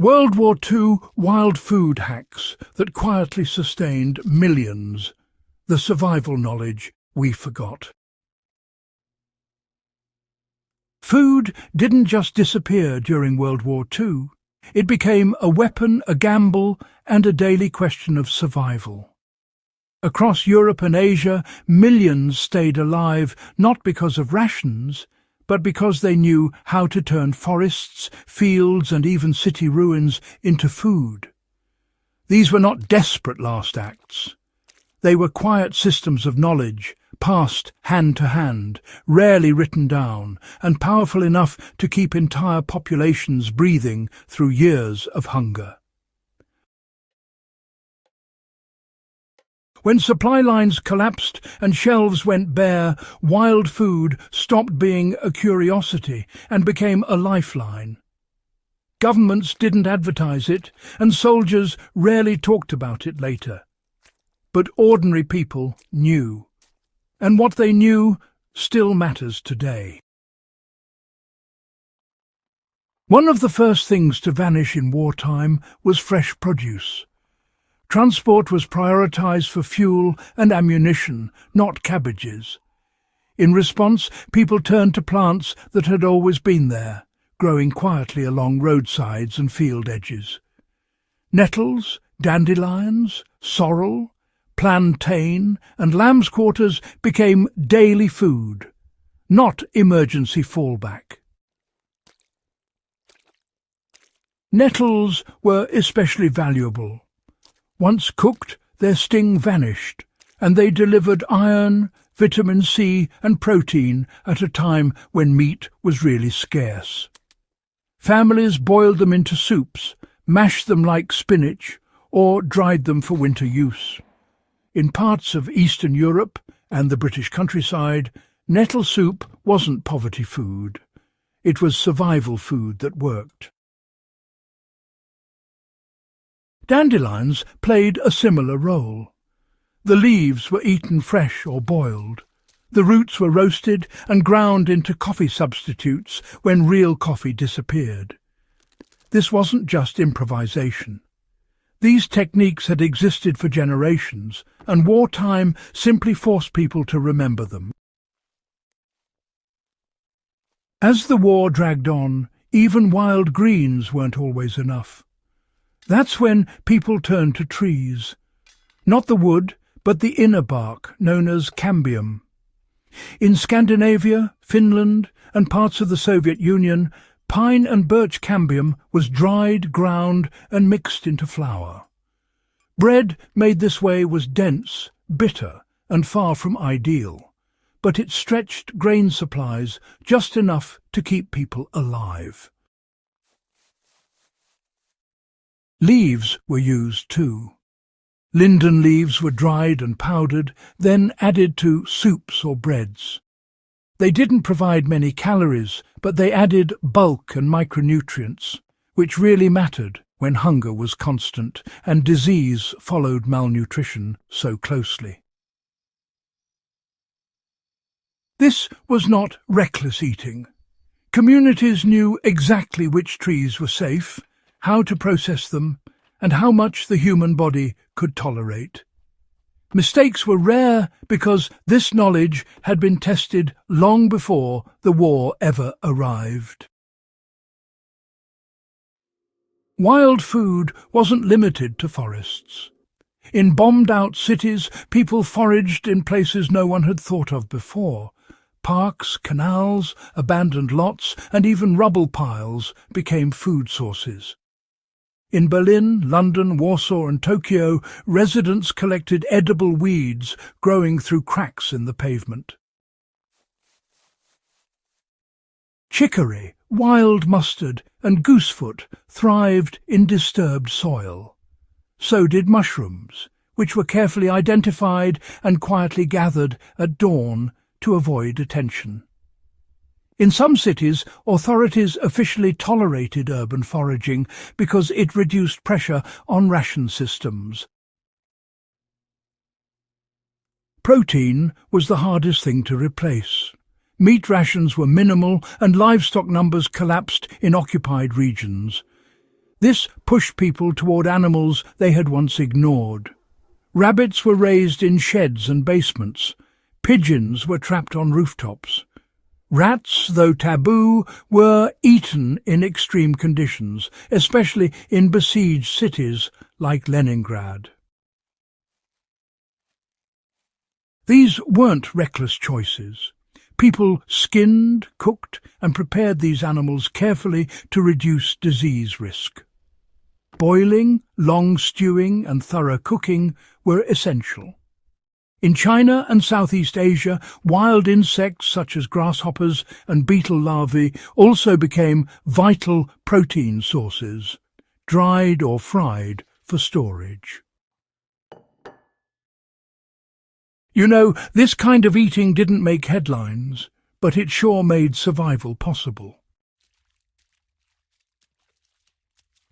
World War II wild food hacks that quietly sustained millions. The survival knowledge we forgot. Food didn't just disappear during World War II. It became a weapon, a gamble, and a daily question of survival. Across Europe and Asia, millions stayed alive not because of rations, but because they knew how to turn forests, fields, and even city ruins into food. These were not desperate last acts. They were quiet systems of knowledge, passed hand to hand, rarely written down, and powerful enough to keep entire populations breathing through years of hunger. When supply lines collapsed and shelves went bare, wild food stopped being a curiosity and became a lifeline. Governments didn't advertise it, and soldiers rarely talked about it later. But ordinary people knew, and what they knew still matters today. One of the first things to vanish in wartime was fresh produce. Transport was prioritized for fuel and ammunition, not cabbages. In response, people turned to plants that had always been there, growing quietly along roadsides and field edges. Nettles, dandelions, sorrel, plantain, and lamb's quarters became daily food, not emergency fallback. Nettles were especially valuable. Once cooked, their sting vanished, and they delivered iron, vitamin C, and protein at a time when meat was really scarce. Families boiled them into soups, mashed them like spinach, or dried them for winter use. In parts of Eastern Europe and the British countryside, nettle soup wasn't poverty food. It was survival food that worked. Dandelions played a similar role. The leaves were eaten fresh or boiled. The roots were roasted and ground into coffee substitutes when real coffee disappeared. This wasn't just improvisation. These techniques had existed for generations, and wartime simply forced people to remember them. As the war dragged on, even wild greens weren't always enough. That's when people turned to trees. Not the wood, but the inner bark, known as cambium. In Scandinavia, Finland, and parts of the Soviet Union, pine and birch cambium was dried, ground, and mixed into flour. Bread made this way was dense, bitter, and far from ideal, but it stretched grain supplies just enough to keep people alive. Leaves were used too. Linden leaves were dried and powdered, then added to soups or breads. They didn't provide many calories, but they added bulk and micronutrients, which really mattered when hunger was constant and disease followed malnutrition so closely. This was not reckless eating. Communities knew exactly which trees were safe, how to process them, and how much the human body could tolerate. Mistakes were rare because this knowledge had been tested long before the war ever arrived. Wild food wasn't limited to forests. In bombed-out cities, people foraged in places no one had thought of before. Parks, canals, abandoned lots, and even rubble piles became food sources. In Berlin, London, Warsaw and Tokyo, residents collected edible weeds growing through cracks in the pavement. Chicory, wild mustard and goosefoot thrived in disturbed soil. So did mushrooms, which were carefully identified and quietly gathered at dawn to avoid attention. In some cities, authorities officially tolerated urban foraging because it reduced pressure on ration systems. Protein was the hardest thing to replace. Meat rations were minimal and livestock numbers collapsed in occupied regions. This pushed people toward animals they had once ignored. Rabbits were raised in sheds and basements. Pigeons were trapped on rooftops. Rats, though taboo, were eaten in extreme conditions, especially in besieged cities like Leningrad. These weren't reckless choices. People skinned, cooked, and prepared these animals carefully to reduce disease risk. Boiling, long stewing, and thorough cooking were essential. In China and Southeast Asia, wild insects such as grasshoppers and beetle larvae also became vital protein sources, dried or fried for storage. You know, this kind of eating didn't make headlines, but it sure made survival possible.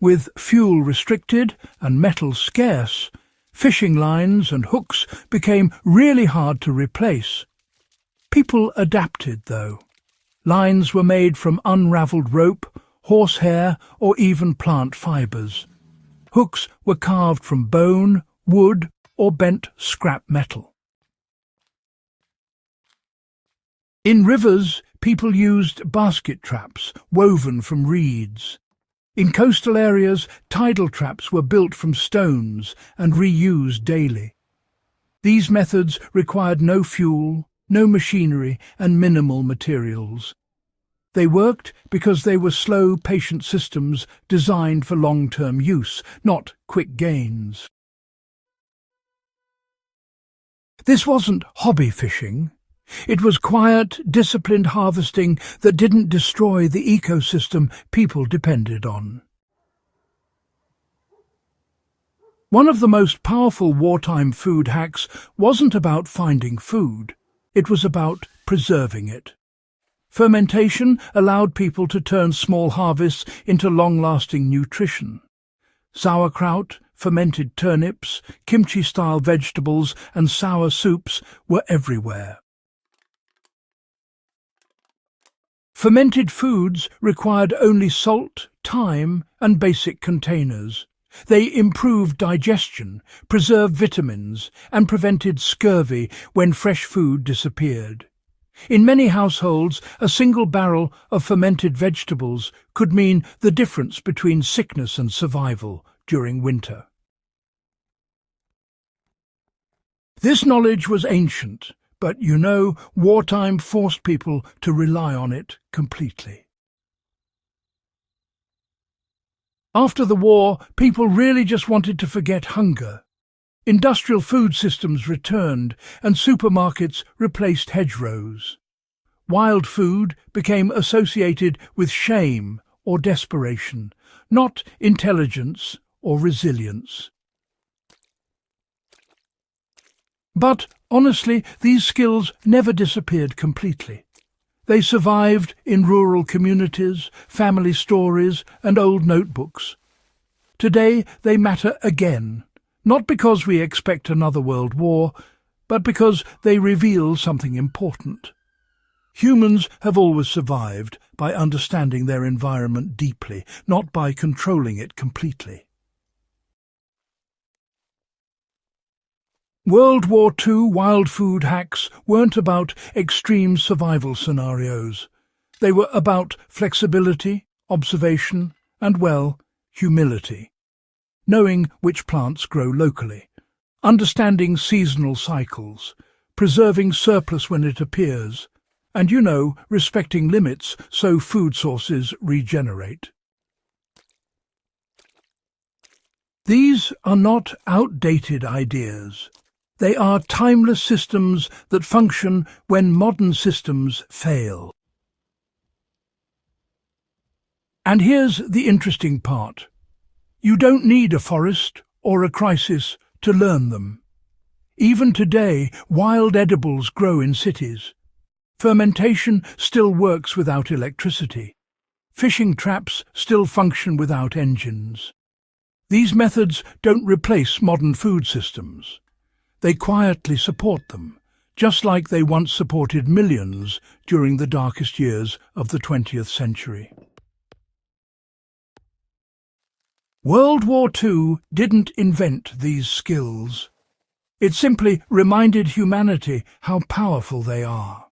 With fuel restricted and metal scarce, fishing lines and hooks became really hard to replace. People adapted, though. Lines were made from unravelled rope, horsehair, or even plant fibres. Hooks were carved from bone, wood, or bent scrap metal. In rivers, people used basket traps woven from reeds. In coastal areas, tidal traps were built from stones and reused daily. These methods required no fuel, no machinery, and minimal materials. They worked because they were slow, patient systems designed for long-term use, not quick gains. This wasn't hobby fishing. It was quiet, disciplined harvesting that didn't destroy the ecosystem people depended on. One of the most powerful wartime food hacks wasn't about finding food. It was about preserving it. Fermentation allowed people to turn small harvests into long-lasting nutrition. Sauerkraut, fermented turnips, kimchi-style vegetables, and sour soups were everywhere. Fermented foods required only salt, thyme, and basic containers. They improved digestion, preserved vitamins, and prevented scurvy when fresh food disappeared. In many households, a single barrel of fermented vegetables could mean the difference between sickness and survival during winter. This knowledge was ancient, but you know, wartime forced people to rely on it completely. After the war, people really just wanted to forget hunger. Industrial food systems returned, and supermarkets replaced hedgerows. Wild food became associated with shame or desperation, not intelligence or resilience. But, honestly, these skills never disappeared completely. They survived in rural communities, family stories, and old notebooks. Today they matter again, not because we expect another world war, but because they reveal something important. Humans have always survived by understanding their environment deeply, not by controlling it completely. World War II wild food hacks weren't about extreme survival scenarios. They were about flexibility, observation, and, well, humility. Knowing which plants grow locally, understanding seasonal cycles, preserving surplus when it appears, and, you know, respecting limits so food sources regenerate. These are not outdated ideas. They are timeless systems that function when modern systems fail. And here's the interesting part. You don't need a forest or a crisis to learn them. Even today, wild edibles grow in cities. Fermentation still works without electricity. Fishing traps still function without engines. These methods don't replace modern food systems. They quietly support them, just like they once supported millions during the darkest years of the 20th century. World War II didn't invent these skills. It simply reminded humanity how powerful they are.